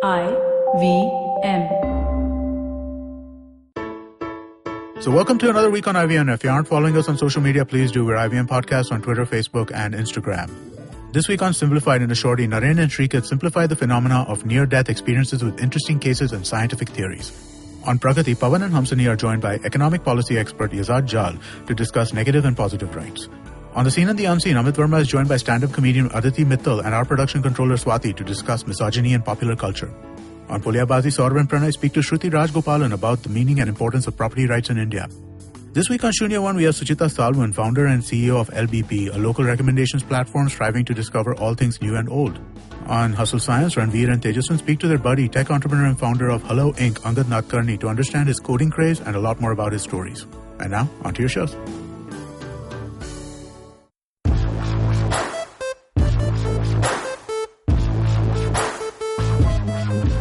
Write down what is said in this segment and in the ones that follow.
IVM. So welcome to another week on IVM. If you aren't following us on social media, please do. We're IVM Podcast on Twitter, Facebook, and Instagram. This week on Simplified in a Shorty, Naren and Shrikant simplify the phenomena of near-death experiences with interesting cases and scientific theories. On Pragati, Pawan and Hamsani are joined by economic policy expert Yazad Jal to discuss negative and positive rights. On the Scene and the Unseen, Amit Verma is joined by stand-up comedian Aditi Mittal and our production controller Swati to discuss misogyny and popular culture. On Pulyabazi, Saurav and Pranay speak to Shruti Rajgopalan about the meaning and importance of property rights in India. This week on Shunya One, we have Suchita Salwan, founder and CEO of LBP, a local recommendations platform striving to discover all things new and old. On Hustle Science, Ranveer and Tejaswan speak to their buddy, tech entrepreneur and founder of Hello Inc., Angad Nadkarni, to understand his coding craze and a lot more about his stories. And now, on to your shows.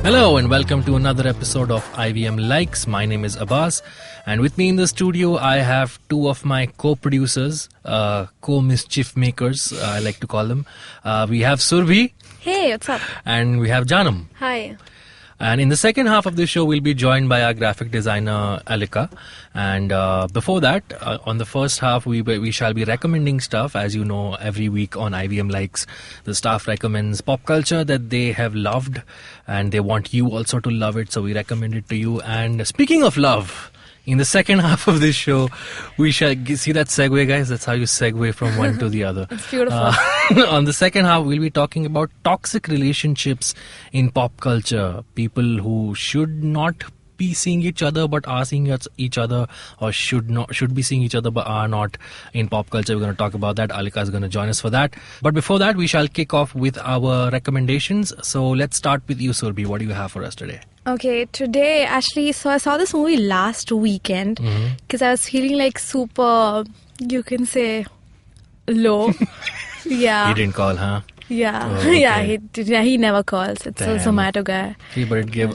Hello and welcome to another episode of IVM Likes. My name is Abbas and with me in the studio I have two of my co-producers, co-mischief makers, I like to call them. We have Surbhi. Hey, what's up? And we have Janam. Hi. And in the second half of the show, we'll be joined by our graphic designer, Alika. And before that, on the first half, we shall be recommending stuff. As you know, every week on IVM Likes, the staff recommends pop culture that they have loved. And they want you also to love it. So we recommend it to you. And speaking of love, in the second half of this show, we shall see that segue, guys. That's how you segue from one to the other. It's beautiful. On the second half, we'll be talking about toxic relationships in pop culture. People who should not be seeing each other but are seeing each other, or should be seeing each other but are not in pop culture. We're going to talk about that. Alika is going to join us for that. But before that, we shall kick off with our recommendations. So let's start with you, Surbhi. What do you have for us today? Okay, today actually, so I saw this movie last weekend because I was feeling like super, you can say, low. Yeah. He didn't call, huh? Yeah. Oh, okay. Yeah, he never calls. It's a Zomato guy. Okay, but it gave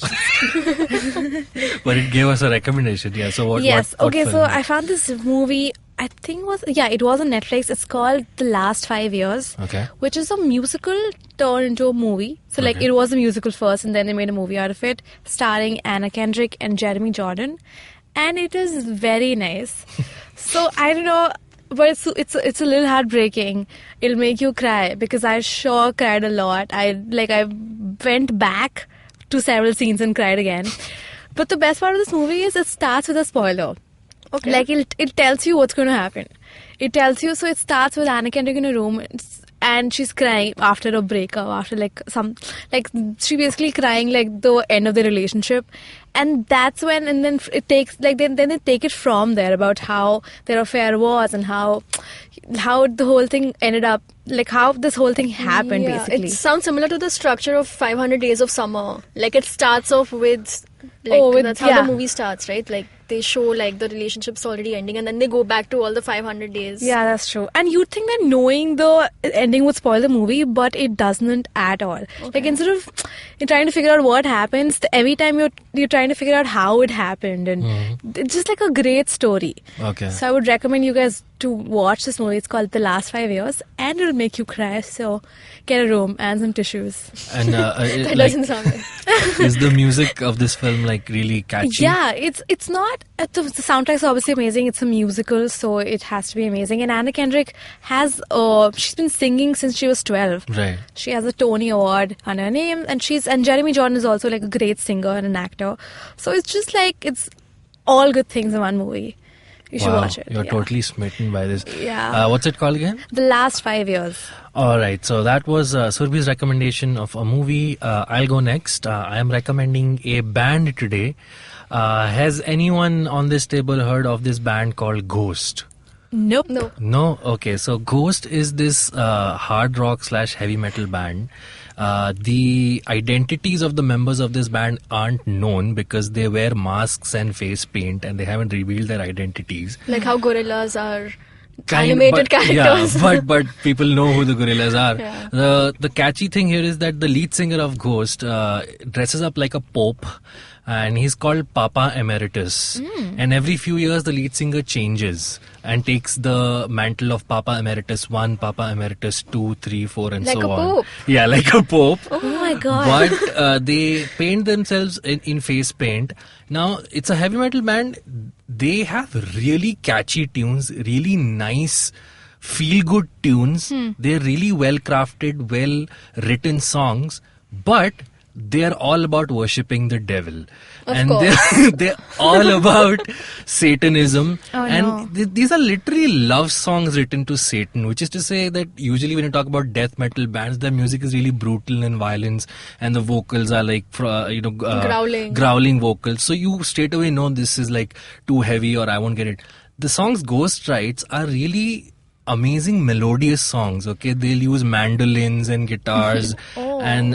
us a recommendation. Yeah. So what? Yes. What Okay. film? So I found this movie. I think it was on Netflix. It's called The Last 5 Years. Okay. Which is a musical turned into a movie. So like it was a musical first, and then they made a movie out of it, starring Anna Kendrick and Jeremy Jordan, and it is very nice. So I don't know. But it's a little heartbreaking. It'll make you cry because I sure cried a lot. I went back to several scenes and cried again. But the best part of this movie is it starts with a spoiler. Okay. Like it tells you what's going to happen. It tells you. So it starts with Anna Kendrick in a room. And she's crying after a breakup, after she basically crying like the end of the relationship, and that's when, and then it takes then they take it from there about how their affair was and how the whole thing ended up, like how this whole thing happened. Yeah, basically, it sounds similar to the structure of 500 Days of Summer. Like it starts off with, that's how the movie starts, right? Like they show like the relationship's already ending, and then they go back to all the 500 days. Yeah, that's true. And you'd think that knowing the ending would spoil the movie, but it doesn't at all. Okay. Like instead of trying to figure out what happens, every time you're trying to figure out how it happened, and it's just like a great story. Okay. So I would recommend you guys to watch this movie. It's called The Last 5 Years, and it'll make you cry. So get a room and some tissues. And That doesn't sound good. Is the music of this film like really catchy? Yeah, it's not. The soundtrack's obviously amazing. It's a musical, so it has to be amazing. And Anna Kendrick has she's been singing since she was 12. Right. She has a Tony Award on her name, and Jeremy Jordan is also like a great singer and an actor. So it's just like it's all good things in one movie. You should watch it. You're totally smitten by this. Yeah. What's it called again? The Last 5 Years. All right. So that was Surbhi's recommendation of a movie. I'll go next. I am recommending a band today. Has anyone on this table heard of this band called Ghost? Nope. No? Okay. So Ghost is this hard rock / heavy metal band. The identities of the members of this band aren't known because they wear masks and face paint, and they haven't revealed their identities. Like how gorillas are animated characters. Yeah, but people know who the gorillas are. Yeah. The catchy thing here is that the lead singer of Ghost dresses up like a pope, and he's called Papa Emeritus. And every few years the lead singer changes. and takes the mantle of Papa Emeritus 1, Papa Emeritus 2, 3, 4 and Like so a on. pope. Yeah, like a pope. Oh my god. But they paint themselves in face paint. Now, it's a heavy metal band. They have really catchy tunes, really nice feel-good tunes. They're really well-crafted, well-written songs. But they're all about worshipping the devil. And they're all about Satanism. Oh, and no. these are literally love songs written to Satan, which is to say that usually when you talk about death metal bands, their music is really brutal and violence, and the vocals are like, growling vocals. So you straight away know this is like too heavy or I won't get it. The songs Ghost Writes are really amazing melodious songs. Okay, they'll use mandolins and guitars, and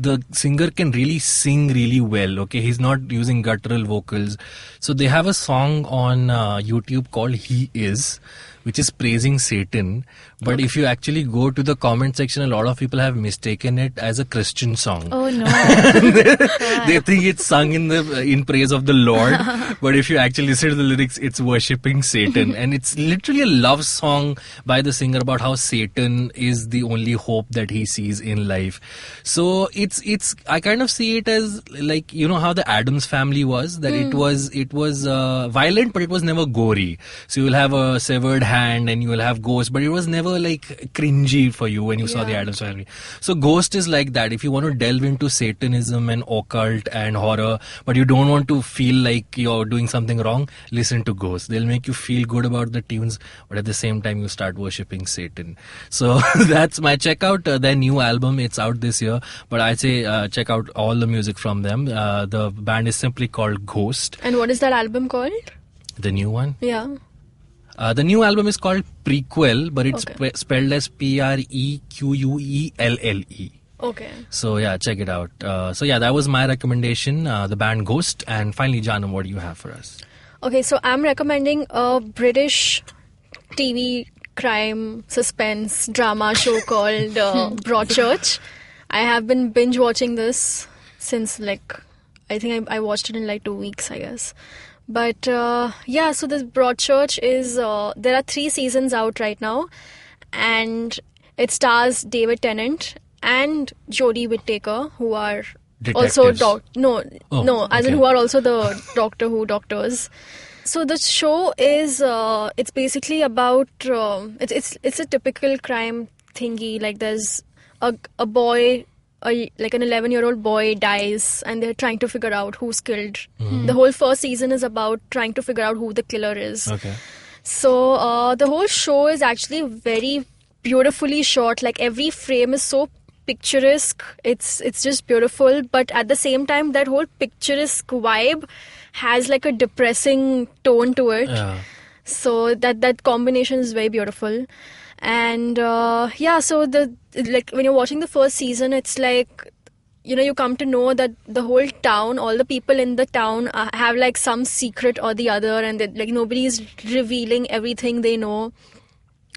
the singer can really sing really well. Okay, he's not using guttural vocals. So they have a song on YouTube called He Is, which is praising Satan. But if you actually go to the comment section, a lot of people have mistaken it as a Christian song. Oh no. They think it's sung in praise of the Lord, but if you actually listen to the lyrics, it's worshipping Satan, and it's literally a love song by the singer about how Satan is the only hope that he sees in life. So it's I kind of see it as like, you know how the Addams Family was, that it was violent, but it was never gory. So you will have a severed hand and you will have ghosts, but it was never like cringy for you when you saw the Addams Family. So Ghost is like that. If you want to delve into Satanism and occult and horror, but you don't want to feel like you're doing something wrong, listen to Ghost. They'll make you feel good about the tunes, but at the same time you start worshipping Satan. So that's my check out their new album. It's out this year, but I'd say check out all the music from them. The band is simply called Ghost. And what is that album called? The new one? Yeah. The new album is called Prequel, but it's Okay. spelled as Prequelle. Okay. So yeah, check it out. So yeah, that was my recommendation, the band Ghost. And finally, Janam, what do you have for us? Okay, so I'm recommending a British TV crime suspense drama show called Broadchurch. I have been binge watching this since I think I watched it in 2 weeks, I guess. But so this Broadchurch is there are 3 seasons out right now, and it stars David Tennant and Jodie Whittaker, who are also who are also the Doctor Who doctors. So the show is it's basically about it's a typical crime thingy. Like there's a boy, like an 11-year-old boy dies, and they're trying to figure out who's killed. The whole first season is about trying to figure out who the killer is. Okay. So the whole show is actually very beautifully shot. Like every frame is so picturesque. It's just beautiful, but at the same time, that whole picturesque vibe has like a depressing tone to it. Yeah. So that combination is very beautiful. And so when you're watching the first season, it's like, you come to know that the whole town, all the people in the town have like some secret or the other, and that like nobody's revealing everything they know.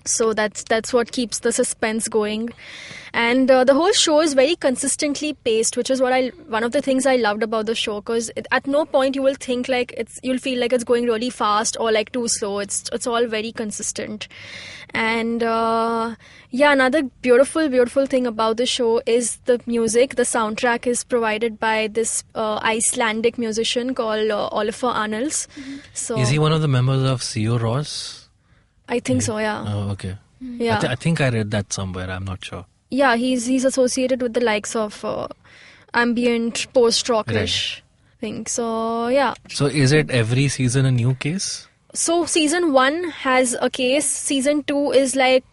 So that's what keeps the suspense going. And the whole show is very consistently paced, which is one of the things I loved about the show, because at no point you will think you'll feel like it's going really fast or like too slow. It's all very consistent. And another beautiful thing about the show is the music. The soundtrack is provided by this Icelandic musician called Ólafur Arnalds. So Is he one of the members of CO Ross? I think so, yeah. Oh, okay. Yeah. I think I read that somewhere. I'm not sure. Yeah, he's associated with the likes of ambient post-rockish thing. So yeah. So is it every season a new case? So season 1 has a case. Season 2 is like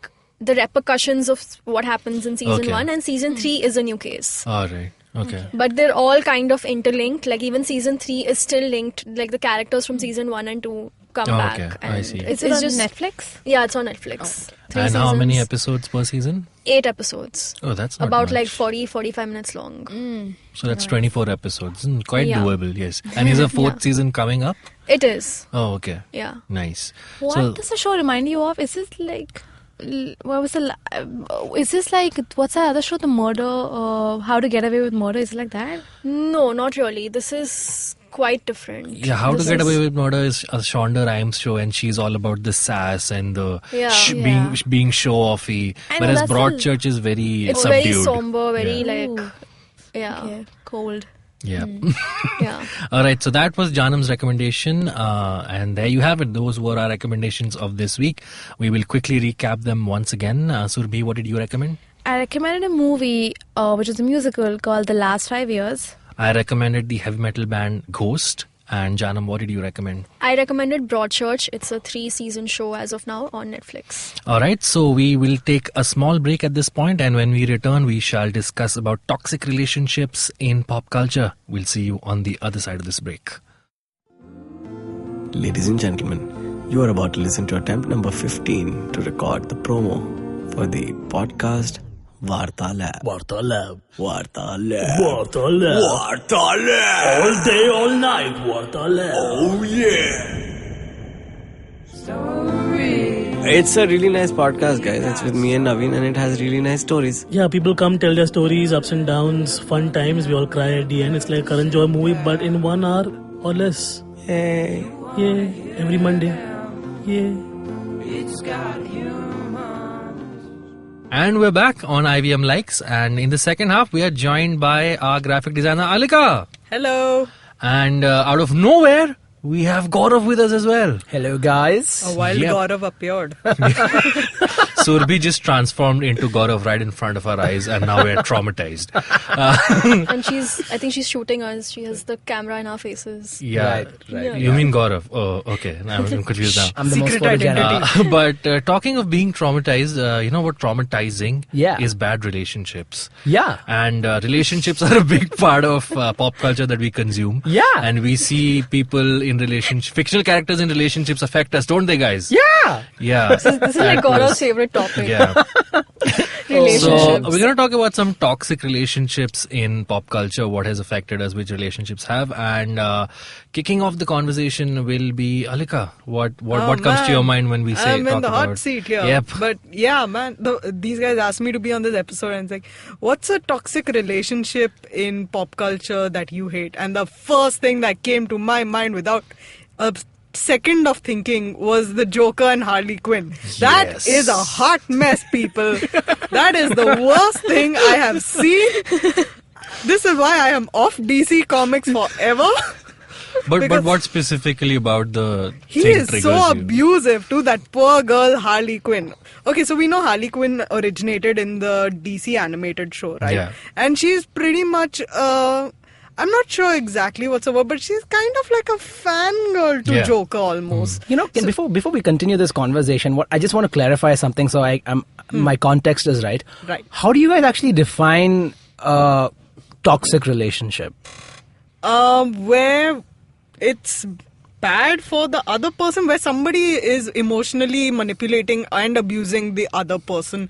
the repercussions of what happens in season 1, and season 3 is a new case. All right. Okay. But they're all kind of interlinked. Like even season 3 is still linked. Like the characters from season 1 and 2 come back. Okay, And I see. It's it's on just Netflix? Yeah, it's on Netflix. 3 And how many seasons, episodes per season? 8 episodes. Oh, that's not About much. 40-45 minutes long. So that's 24 episodes. Quite Yeah. doable, yes. And is a 4th season coming up? It is. Oh, okay. Yeah. Nice. What So, does the show remind you of? Is this like... What was is this like... What's that other show? The Murder... How to Get Away with Murder? Is it like that? No, not really. This is quite different. Yeah, How to This Get is- Away with Murder is a Shonda Rhimes show, and she's all about the sass and the Yeah. being show-offy. And Whereas Russell- Broadchurch is very It's subdued. very somber, very Yeah. like, Ooh, yeah, okay, cold. Yeah. yeah. All right, so that was Janam's recommendation, and there you have it. Those were our recommendations of this week. We will quickly recap them once again. Surbhi, what did you recommend? I recommended a movie which is a musical called The Last 5 Years. I recommended the heavy metal band Ghost. And Janam, what did you recommend? I recommended Broadchurch. It's a 3-season show as of now on Netflix. All right, so we will take a small break at this point, and when we return, we shall discuss about toxic relationships in pop culture. We'll see you on the other side of this break. Ladies and gentlemen, you are about to listen to attempt number 15 to record the promo for the podcast Vartalab. Vartalab. Vartalab. Vartalab. Vartalab. All day, all night, Vartalab. Oh yeah. It's a really nice podcast, guys. It's with me and Naveen, and it has really nice stories. Yeah, people come tell their stories, ups and downs, fun times. We all cry at the end. It's like Karan Johar movie, but in 1 hour or less. Hey. Yeah, every Monday. Yeah. And we're back on IVM Likes, and in the second half, we are joined by our graphic designer Alika. Hello. And out of nowhere, we have Gaurav with us as well. Hello, guys. A wild Yep. Gaurav appeared. Surbhi just transformed into Gaurav right in front of our eyes, and now we're traumatized. And I think she's shooting us. She has the camera in our faces. Yeah. right. You mean Gaurav? Oh, okay. Now I'm confused now. I'm the most Secret photogenic. identity. But talking of being traumatized, you know what traumatizing Yeah. is? Bad relationships. Yeah. And relationships are a big part of pop culture that we consume. Yeah. And we see people in relationships, fictional characters in relationships affect us, don't they, guys? Yeah. Yeah. This is like Gaurav's favorite topic. Yeah. Relationships. So we're going to talk about some toxic relationships in pop culture, what has affected us, which relationships have, and kicking off the conversation will be Alika. What comes to your mind when we say I'm talk in the about? hot seat here. Yep. But yeah, man, these guys asked me to be on this episode and it's like, what's a toxic relationship in pop culture that you hate? And the first thing that came to my mind without a second of thinking was the Joker and Harley Quinn. That Yes. is a hot mess, people. That is the worst thing I have seen. This is why I am off DC Comics forever. But Because what specifically about the He thing is triggers so you? abusive to that poor girl Harley Quinn. Okay, so we know Harley Quinn originated in the DC animated show, right? Yeah. And she's pretty much, I'm not sure exactly what's the word, but she's kind of like a fangirl to Yeah. Joker almost. You know, before we continue this conversation, I just want to clarify something so my context is right. Right. How do you guys actually define a toxic relationship? Where it's bad for the other person, where somebody is emotionally manipulating and abusing the other person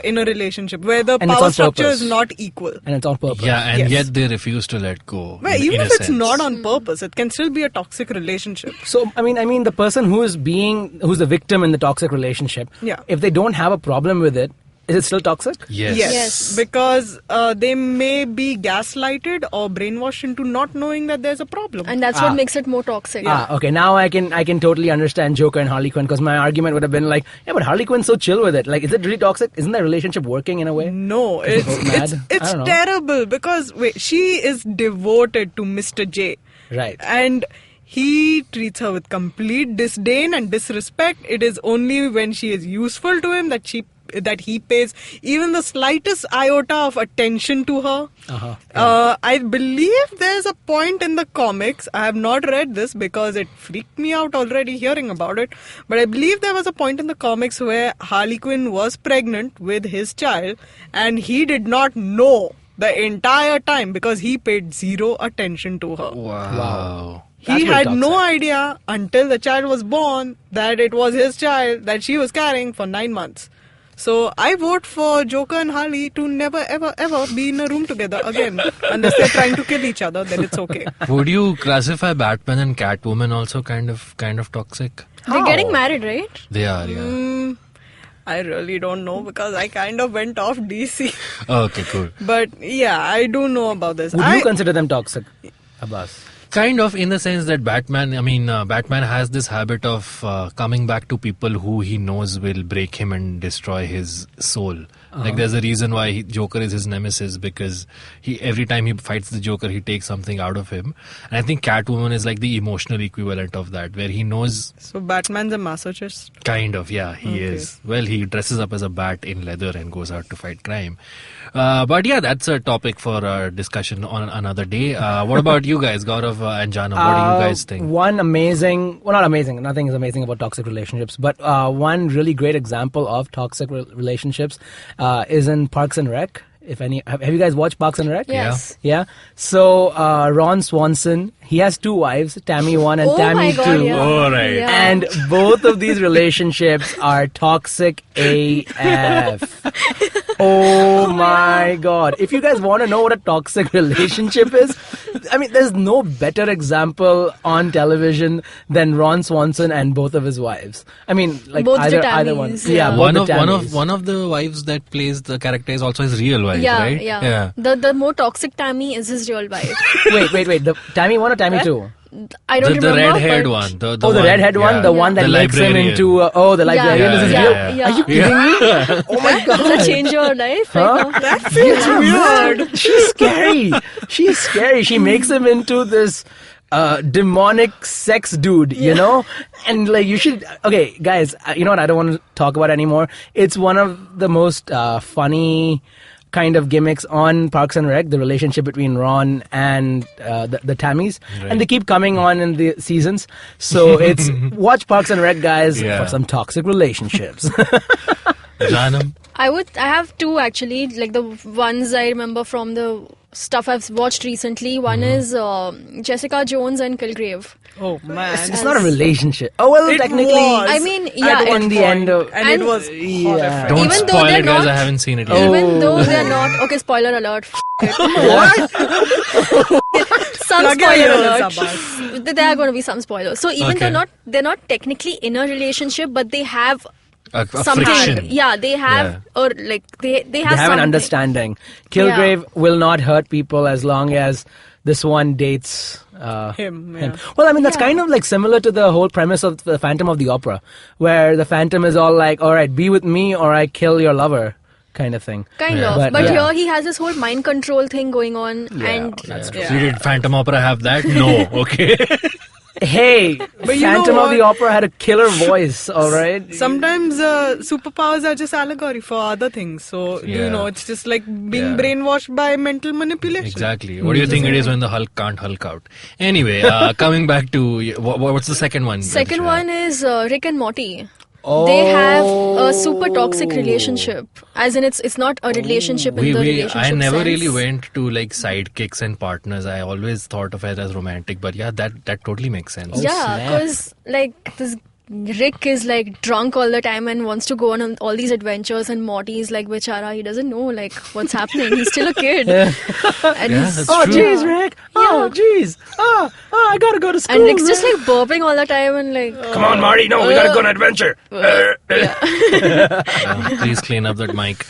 in a relationship, where the And it's power on structure purpose. is not equal. And it's on purpose. Yeah, and Yes. yet they refuse to let go. Well, in even a if it's sense. not on purpose, it can still be a toxic relationship. So I mean the person who's the victim in the toxic relationship, Yeah. if they don't have a problem with it, is it still toxic? Yes. Yes. Because they may be gaslighted or brainwashed into not knowing that there's a problem. And that's what makes it more toxic. Okay, now I can totally understand Joker and Harley Quinn, because my argument would have been like, yeah, but Harley Quinn's so chill with it. Like, is it really toxic? Isn't that relationship working in a way? no, it's Mad? I it's don't know. terrible because she is devoted to Mr. J. Right. And he treats her with complete disdain and disrespect. It is only when she is useful to him that he pays even the slightest iota of attention to her. I believe there's a point in the comics, I have not read this because it freaked me out already hearing about it, but I believe there was a point in the comics where Harley Quinn was pregnant with his child and he did not know the entire time because he paid zero attention to her. Wow. That's He very had no toxic. idea until the child was born that it was his child that she was carrying for 9 months. So I vote for Joker and Harley to never ever ever be in a room together again. Unless they're trying to kill each other, then it's okay. Would you classify Batman and Catwoman also kind of toxic? They're getting married, right? They are, yeah. I really don't know because I kind of went off DC. Okay, cool. But yeah, I do know about this. Would you consider them toxic, Abbas? Kind of, in the sense that Batman has this habit of coming back to people who he knows will break him and destroy his soul. Like, there's a reason why Joker is his nemesis, because every time he fights the Joker, he takes something out of him. And I think Catwoman is like the emotional equivalent of that, where he knows... So Batman's a masochist? Kind of, yeah, he is. Well, he dresses up as a bat in leather and goes out to fight crime. But yeah, that's a topic for discussion on another day. What about you guys, Gaurav and Jana? What do you guys think? One amazing, well, not amazing, nothing is amazing about toxic relationships, but one really great example of toxic relationships is in Parks and Rec. If any, have you guys watched Parks and Rec? Yes. Yeah. So Ron Swanson, he has 2 wives, Tammy 1 and Tammy my 2. God, yeah. Oh, right. Yeah. And both of these relationships are toxic AF. Oh my God. If you guys want to know what a toxic relationship is, I mean, there's no better example on television than Ron Swanson and both of his wives. I mean, like Both the either one. Tammys, yeah. both the Tammys. one of the wives that plays the character is also his real wife, Yeah, right? yeah. The more toxic Tammy is his real wife. Wait. The Tammy 1 or Tammy 2? I don't The remember. red-haired but- one. The redhead one, the one that The makes him librarian. into the librarian is his Yeah, real. yeah, yeah. Are you kidding me? Oh my God. Does that change your life right now? That feels weird. She's scary. She's scary. She makes him into this demonic sex dude, you know? And like, you should... Okay, guys, you know what I don't want to talk about anymore? It's one of the most funny kind of gimmicks on Parks and Rec, the relationship between Ron and the Tammys. Right. And they keep coming on in the seasons. So it's watch Parks and Rec, guys, Yeah. for some toxic relationships. Janam. I have 2 actually, like the ones I remember from the stuff I've watched recently. One is Jessica Jones and Kilgrave. Oh man. It's not a relationship. Oh, well, It technically... was. I mean, yeah, At one in the point, end of- and it And- was Yeah. horrifying. Don't Even though spoil they're it, guys. not- I haven't seen it yet. even though they're not... Okay, spoiler alert. Some Plug your spoiler ears, alert. Abbas. There are going to be some spoilers. So even Okay. they're not technically in a relationship, but they have A something. friction. Yeah, they have, or like they have They have an something. understanding. Kilgrave will not hurt people as long as this one dates Him, yeah. Well, I mean, that's kind of like similar to the whole premise of the Phantom of the Opera, where the Phantom is all like, all right, be with me or I kill your lover, kind of thing. Kind Yeah. of. But yeah. here he has this whole mind control thing going on. And That's So did Phantom Opera have that? No. Okay. Hey, But you know Phantom of the what? Opera had a killer voice, all right? Sometimes superpowers are just allegory for other things. So, Yeah. you know, it's just like being Yeah. brainwashed by mental manipulation. Exactly. What do you think it is when the Hulk can't Hulk out? Anyway, coming back to what's the second one? second Latisha? one is Rick and Morty. They have a super toxic relationship. As in, it's not a relationship in the relationship I never really sense. went to like sidekicks and partners. I always thought of it as romantic, but yeah, that totally makes sense. Yeah, snap. because like this Rick is like drunk all the time and wants to go on all these adventures, and Morty is like, Bichara, he doesn't know like what's happening. He's still a kid. And Yeah, he's- that's Oh, true. jeez, Rick. Oh, jeez. I gotta go to school. and Rick's just Rick. like burping all the time and like. Come on, Marty. No, we gotta go on an adventure. Please clean up that mic.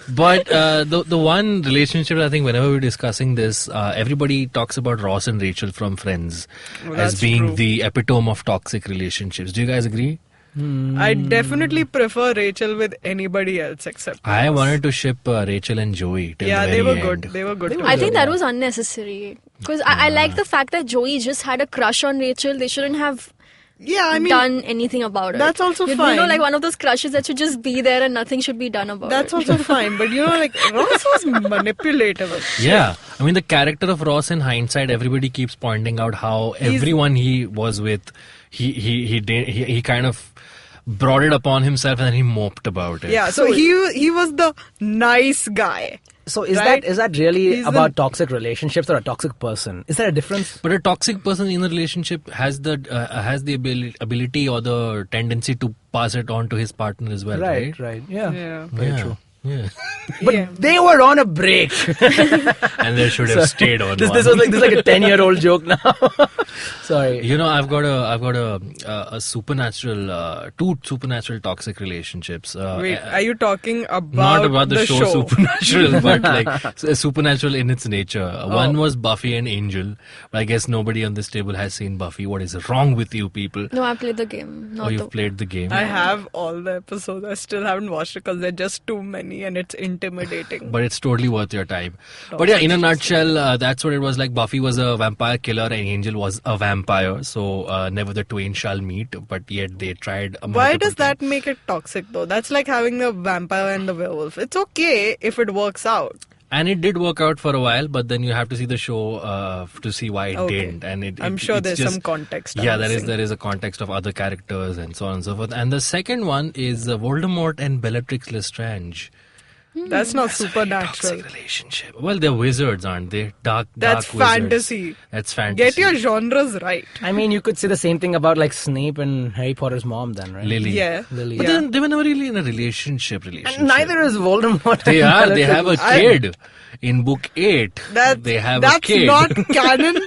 But the one relationship, I think whenever we're discussing this, everybody talks about Ross and Rachel from Friends as that's being true. the epitome of toxic relationships. Do you guys agree? I definitely prefer Rachel with anybody else except I Ross. wanted to ship Rachel and Joey till Yeah, the they very were end. good. They were good. They were I together. think that was unnecessary because I like the fact that Joey just had a crush on Rachel. They shouldn't have Yeah, I mean, done anything about it. that's also You know, fine. like one of those crushes that should just be there and nothing should be done about that's it. also fine. But you know, like Ross was manipulative. Yeah, I mean the character of Ross in hindsight, everybody keeps pointing out how everyone he was with, he kind of brought it upon himself and then he moped about it. Yeah, so he was the nice guy. So is Right? that really He's about the- toxic relationships or a toxic person? Is there a difference? But a toxic person in a relationship has the ability or the tendency to pass it on to his partner as well, right? Right. Yeah. Yeah. Very true. Yeah. But They were on a break. And they should have stayed on This one. was like a 10-year-old joke now. Sorry. You know, I've got a supernatural, two supernatural toxic relationships. wait, are you talking about Not about the show Supernatural, but like supernatural in its nature. One was Buffy and Angel. But I guess nobody on this table has seen Buffy. What is wrong with you people? No, I played the game. Oh, Not you've the... played the game. I have all the episodes. I still haven't watched it because they're just too many and it's intimidating. But it's totally worth your time. But yeah, in a nutshell, that's what it was like. Buffy was a vampire killer and Angel was a vampire. So never the twain shall meet. But yet they tried. Why does that make it toxic though? That's like having the vampire and the werewolf. It's okay if it works out. And it did work out for a while, but then you have to see the show to see why it Okay. didn't. And I'm sure it's there's just- some context. Yeah, I'm missing. there is a context of other characters and so on and so forth. And the second one is Voldemort and Bellatrix Lestrange. That's not That's a very supernatural. toxic relationship. Well, they're wizards, aren't they? Dark That's wizards. fantasy. That's fantasy. Get your genres right. I mean, you could say the same thing about like Snape and Harry Potter's mom then, right? Lily. Yeah. Lily. But Yeah. then they were never really in a relationship. And neither is Voldemort. They and are. They Bellatrix. have a kid. In book 8, they have a That's kid. not canon.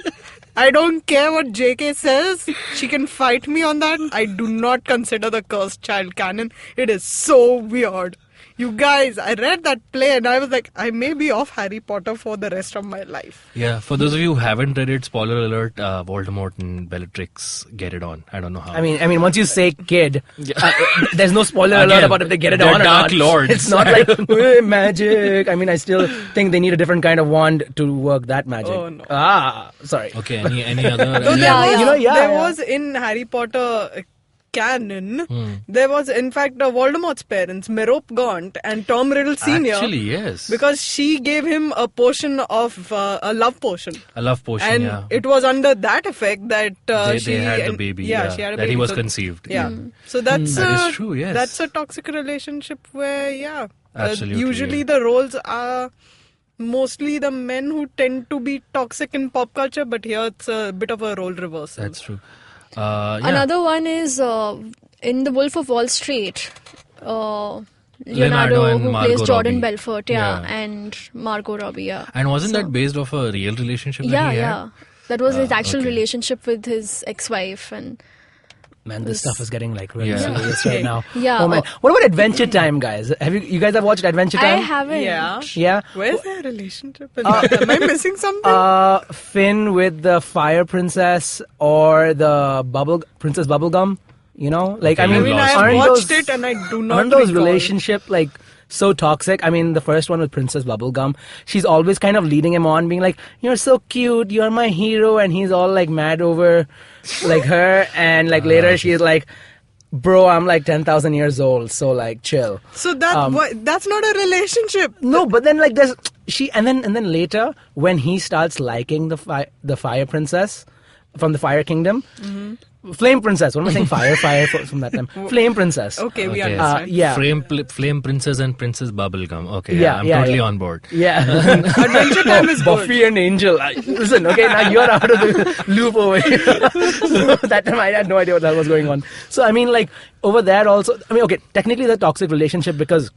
I don't care what JK says. She can fight me on that. I do not consider the cursed child canon. It is so weird. You guys, I read that play and I was like, I may be off Harry Potter for the rest of my life. Yeah, for those of you who haven't read it, spoiler alert, Voldemort and Bellatrix get it on. I don't know how. I mean, once you say kid, there's no spoiler Again, alert about if they get it they're on or Dark not. Lords. It's not like "Hey, magic. I mean, I still think they need a different kind of wand to work that magic. Oh, no. Sorry. Okay, any other... Though Yeah, there was in Harry Potter canon, there was in fact Voldemort's parents, Merope Gaunt and Tom Riddle Sr. Actually, yes. Because she gave him a potion of a love potion. A love potion, And yeah. it was under that effect that They had the baby, she had a that baby. he was So- conceived. Yeah. So that's That is true, yes. That's a toxic relationship where Absolutely, usually yeah. the roles are mostly the men who tend to be toxic in pop culture, but here it's a bit of a role reversal. That's true. Yeah. Another one is in The Wolf of Wall Street. Leonardo Leonardo, and who Margot plays Jordan Robbie. Belfort, Yeah. and Margot Robbie, yeah. And wasn't So- that based off a real relationship that Yeah, he had? yeah. That was his actual okay. relationship with his ex-wife, and Man, this stuff is getting like really Yeah. serious right now. Yeah. Oh man, what about Adventure Time, guys? Have you guys have watched Adventure I Time? haven't. Yeah. Yeah. Where's their relationship? Am I missing something? Finn with the Fire Princess or the Princess Bubblegum. You know, like Okay, I mean, you I lost have me. watched it and I do not aren't those recall. relationship like so toxic? I mean, the first one with Princess Bubblegum, she's always kind of leading him on, being like, "You're so cute, you're my hero," and he's all like mad over like her, and like later she's like, "Bro, I'm like 10,000 years old, so like chill." So that's not a relationship. No, but then like there's and then later when he starts liking the Fire Princess from the Fire Kingdom. Flame Princess. What am I saying? Fire from that time. Flame Princess. Okay, we Okay. understand. Yeah. Flame Princess and Princess Bubblegum. Okay, Yeah, I'm yeah, totally yeah. on board. Yeah. Adventure Time is good. Buffy and Angel. Listen, okay, now you're out of the loop over here. So that time I had no idea what the hell was going on. So I mean, like over there also. I mean, okay, technically the toxic relationship because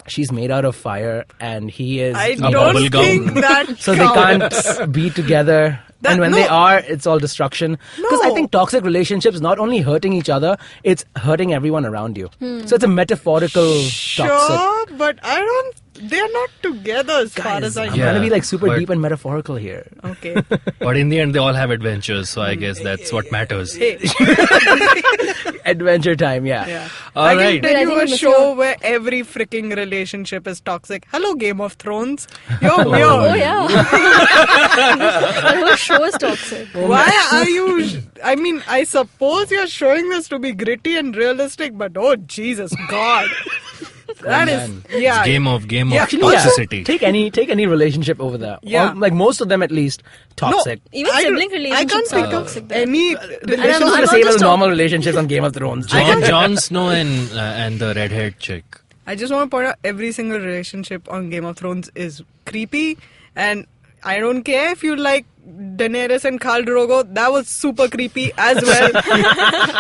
she's made out of fire and he is. I A don't bubble gum. think that So they counts. can't be together. And when no. they are, it's all destruction. Because I No. think toxic relationships not only hurting each other, it's hurting everyone around you. So it's a metaphorical toxic. Sure, but I don't. They're not together as far as I I'm know. Yeah. trying to be like super but- deep and metaphorical here. Okay. But in the end, they all have adventures, so I guess that's what matters. Hey, Adventure Time, yeah. yeah. All I right. can tell Wait, I you think a I'm missing show out. where every freaking relationship is toxic. Hello, Game of Thrones. You're weird. Oh yeah. The whole show is toxic. Why are you? I mean, I suppose you're showing this to be gritty and realistic, but oh Jesus God, that is yeah. Game of Yeah. Actually, yeah. toxicity. Take any relationship over there. Yeah. Like most of them at least, toxic. Even I sibling don't- relationships I are can't toxic. think there. of any This is relationship. the not same just as normal relationships on Game of Thrones. Jon Snow and the redhead chick. I just want to point out every single relationship on Game of Thrones is creepy, and I don't care if you like Daenerys and Khal Drogo, that was super creepy as well.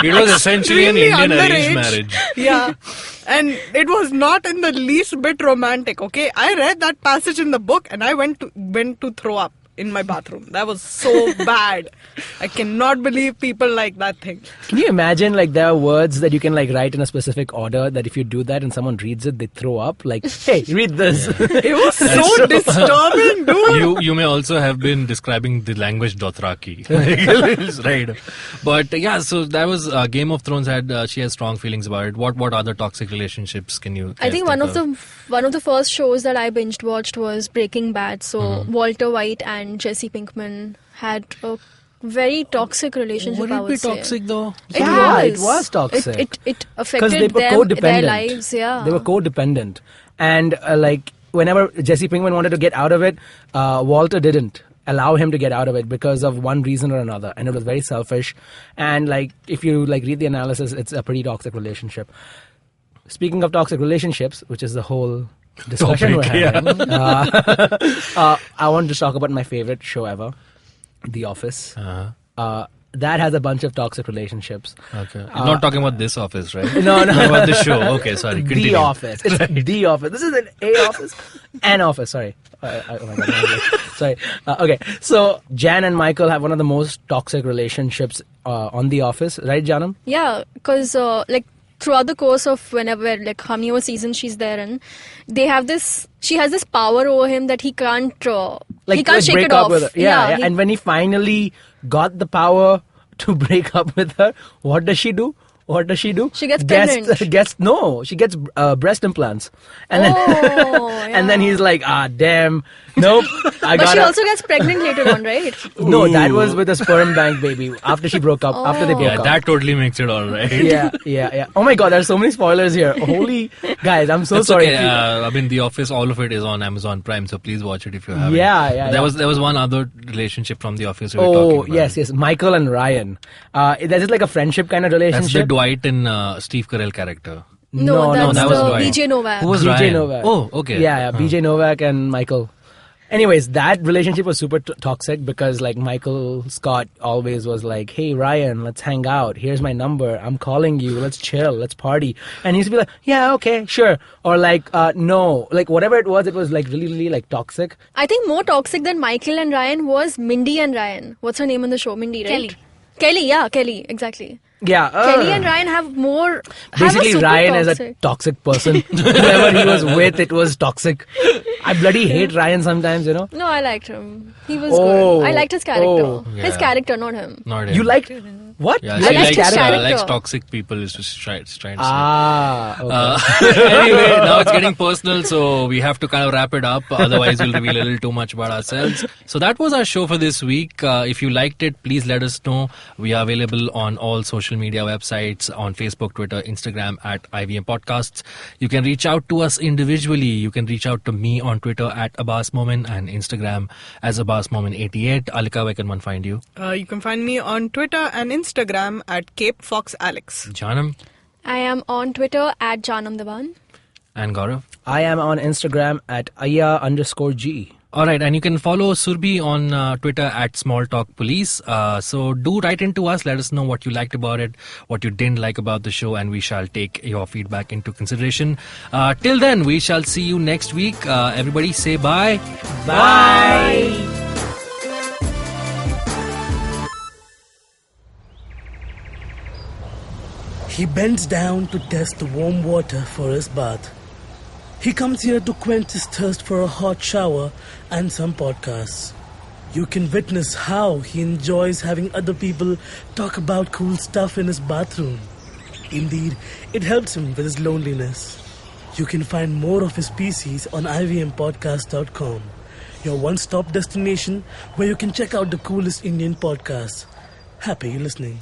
It was essentially an Extremely Indian arranged underage. marriage. Yeah. And it was not in the least bit romantic, okay? I read that passage in the book and I went to throw up in my bathroom. That was so bad. I cannot believe people like that thing. Can you imagine, like, there are words that you can, like, write in a specific order that if you do that and someone reads it, they throw up? Like, hey, read this. It was so disturbing, dude. You may also have been describing the language Dothraki. Right. But yeah, so that was Game of Thrones she has strong feelings about it. What other toxic relationships can you I think one of the first shows that I binge watched was Breaking Bad. So Walter White and Jesse Pinkman had a very toxic relationship. Would I it would be say. toxic though? It was toxic. It Because affected they were them, codependent. their lives. Yeah, They were codependent. And, like, whenever Jesse Pinkman wanted to get out of it, Walter didn't allow him to get out of it because of one reason or another. And it was very selfish. And, like, if you, like, read the analysis, it's a pretty toxic relationship. Speaking of toxic relationships, which is the whole discussion Topic, we're having, I want to talk about my favorite show ever, The Office. That has a bunch of toxic relationships. Okay. You're not talking about this office, right? No. Not about the show. Okay, sorry. Continue. The Office. It's The Office. This is an office. An office. Sorry. Oh my God. Sorry. Okay. So Jan and Michael have one of the most toxic relationships on The Office, right, Janam? Yeah, because like throughout the course of whenever, like how many seasons she's there in, they have this. She has this power over him that he can't. He can't shake break it up off. with her. Yeah. he- And when he finally got the power to break up with her, what does she do? She gets pregnant. She gets breast implants, and then and then he's like, damn, nope. But she also gets pregnant later on, right? No, that was with a sperm bank baby after she broke up. After they broke Yeah, up. that totally makes it all right. Yeah. Oh my God, there's so many spoilers here. Holy guys, I'm so It's sorry. okay. I mean, The Office, all of it is on Amazon Prime, so please watch it if you haven't. Yeah. There was one other relationship from The Office we were Oh talking about. yes, Michael and Ryan. That is like a friendship kind of That's the relationship. Dwight and Steve Carell character. No, that's that was the Dwight. BJ Novak. Who was BJ Ryan? Novak. Oh, okay. Yeah, BJ Novak and Michael. Anyways, that relationship was super toxic because, like, Michael Scott always was like, hey, Ryan, let's hang out. Here's my number. I'm calling you. Let's chill. Let's party. And he used to be like, yeah, okay, sure. Or like, no. Like, whatever it was like really, really, like, toxic. I think more toxic than Michael and Ryan was Mindy and Ryan. What's her name in the show? Mindy, right? Kelly, exactly. Yeah. Kelly and Ryan have more. Basically, have a super Ryan is a toxic. toxic person. Whoever he was with, it was toxic. I bloody hate Ryan sometimes, you know. No, I liked him. He was Oh, good. I liked his character. oh, His yeah. character, not him. Not him. You liked what? Yeah, You she I liked likes, his character. likes toxic people is just trying to say. Ah, okay. Anyway, now it's getting personal, so we have to kind of wrap it up. Otherwise, we'll reveal a little too much about ourselves. So that was our show for this week. If you liked it, please let us know. We are available on all social media websites, on Facebook, Twitter, Instagram at IVM Podcasts. You can reach out to us individually. You can reach out to me on Twitter at Abbas Momin and Instagram as Abbas Momin88. Alika, where can one find you? You can find me on Twitter and Instagram at Cape Fox Alex. Janam I am on Twitter at Janam Devan. and Gaurav. I am on Instagram at Aya_G. Alright, and you can follow Surbi on Twitter at SmallTalkPolice. So do write into us, let us know what you liked about it, what you didn't like about the show, and we shall take your feedback into consideration. Till then, we shall see you next week. Everybody say bye. Bye. He bends down to test the warm water for his bath. He comes here to quench his thirst for a hot shower and some podcasts. You can witness how he enjoys having other people talk about cool stuff in his bathroom. Indeed, it helps him with his loneliness. You can find more of his pieces on ivmpodcast.com, your one-stop destination where you can check out the coolest Indian podcasts. Happy listening.